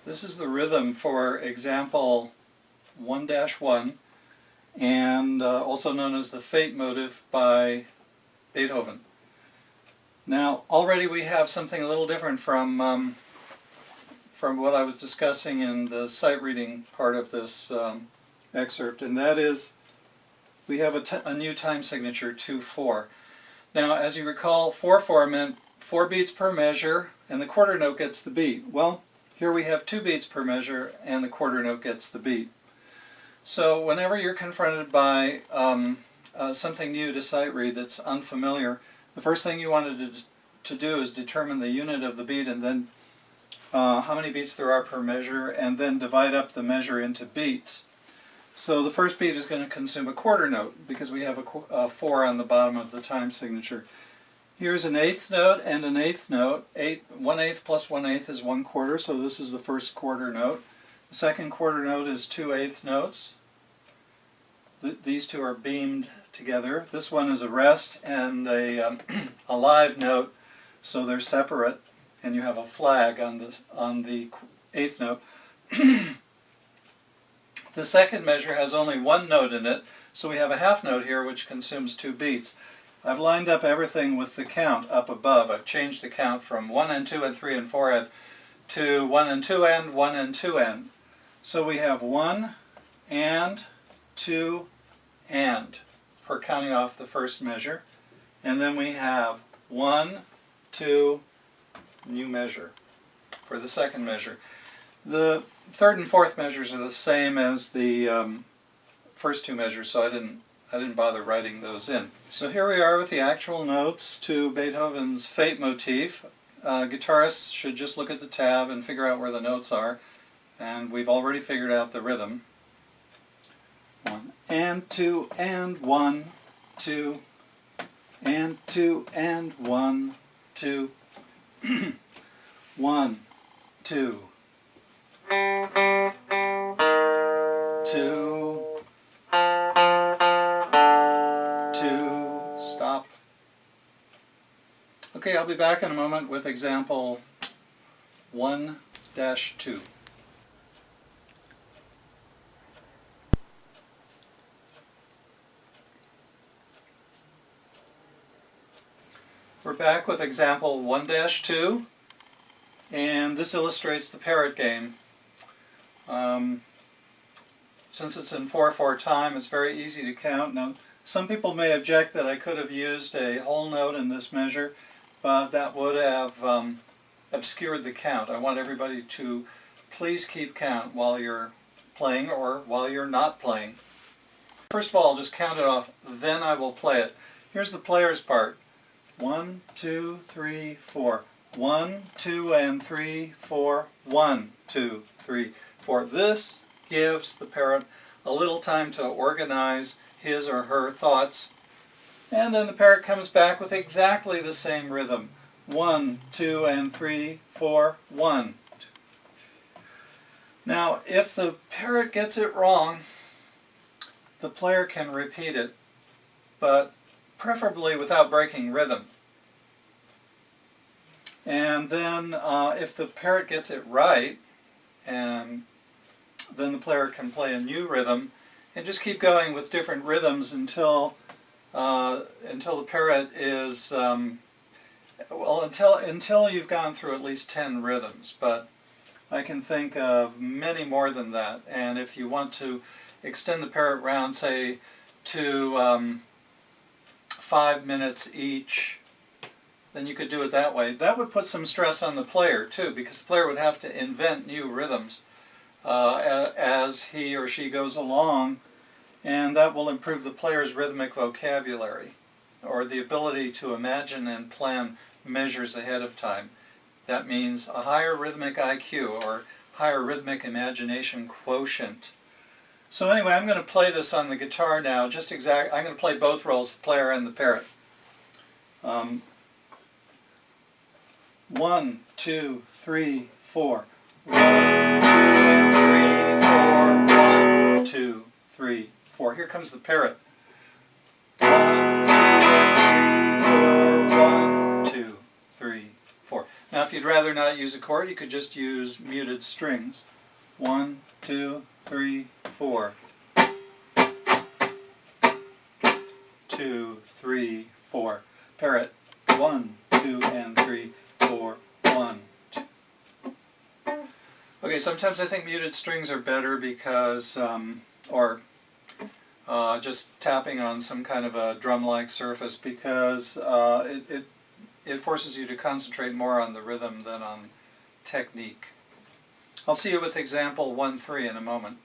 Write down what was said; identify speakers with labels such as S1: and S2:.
S1: This is the rhythm for example 1-1, and also known as the Fate motive by Beethoven. Now, already we have something a little different from what I was discussing in the sight reading part of this excerpt, and that is we have a new time signature, 2/4. Now, as you recall, 4/4 meant 4 beats per measure, and the quarter note gets the beat. Well, here we have 2 beats per measure, and the quarter note gets the beat. So whenever you're confronted by something new to sight read that's unfamiliar, the first thing you wanted to do is determine the unit of the beat, and then how many beats there are per measure, and then divide up the measure into beats. So the first beat is going to consume a quarter note because we have a 4 on the bottom of the time signature. Here's an eighth note and an eighth note. 1/8 plus 1/8 is 1/4, so this is the first quarter note. The second quarter note is 2/8 notes. These two are beamed together. This one is a rest and a live note, so they're separate, and you have a flag on the eighth note. The second measure has only one note in it, so we have a half note here which consumes 2 beats. I've lined up everything with the count up above. I've changed the count from 1 and 2 and 3 and 4 and to 1 and 2 and 1 and 2 and. So we have 1 and 2 and for counting off the first measure, and then we have 1, 2, new measure for the second measure. The third and fourth measures are the same as the first 2 measures, so I didn't bother writing those in. So here we are with the actual notes to Beethoven's Fate motif. Guitarists should just look at the tab and figure out where the notes are, and we've already figured out the rhythm. 1 and 2 and 1, 2 and 2 and 1, 2, 1, 2, 2, 2, stop. Okay, I'll be back in a moment with example 1-2. We're back with example 1-2, and this illustrates the parrot game. Since it's in 4/4 time, it's very easy to count. Now, some people may object that I could have used a whole note in this measure, but that would have obscured the count. I want everybody to please keep count while you're playing or while you're not playing. First of all, I'll just count it off, then I will play it. Here's the player's part. 1, 2, 3, 4. 1, 2, and 3, 4. 1, 2, 3, 4. This gives the parrot a little time to organize his or her thoughts, and then the parrot comes back with exactly the same rhythm. 1, 2, and 3, 4. 1. Now, if the parrot gets it wrong, the player can repeat it, but preferably without breaking rhythm. And then if the parrot gets it right, and then the player can play a new rhythm and just keep going with different rhythms until the parrot is until you've gone through at least 10 rhythms. But I can think of many more than that, and if you want to extend the parrot round, say to 5 minutes each, then you could do it that way. That would put some stress on the player too, because the player would have to invent new rhythms as he or she goes along, and that will improve the player's rhythmic vocabulary, or the ability to imagine and plan measures ahead of time. That means a higher rhythmic IQ, or higher rhythmic imagination quotient. So anyway, I'm going to play this on the guitar now. I'm going to play both roles, the player and the parrot. 1, 2, 3, 4. 1, 2, and 3, 4. 1, 2, 3, 4. Here comes the parrot. 1, 2, 3, 4. 1, 2, 3, 4. 4. Now if you'd rather not use a chord, you could just use muted strings. 1, 2, 3, 4. 2, 3, 4. Pair it. 1, 2, and 3, 4, 1, 2. Okay, sometimes I think muted strings are better because, just tapping on some kind of a drum-like surface, because it forces you to concentrate more on the rhythm than on technique. I'll see you with example 1-3 in a moment.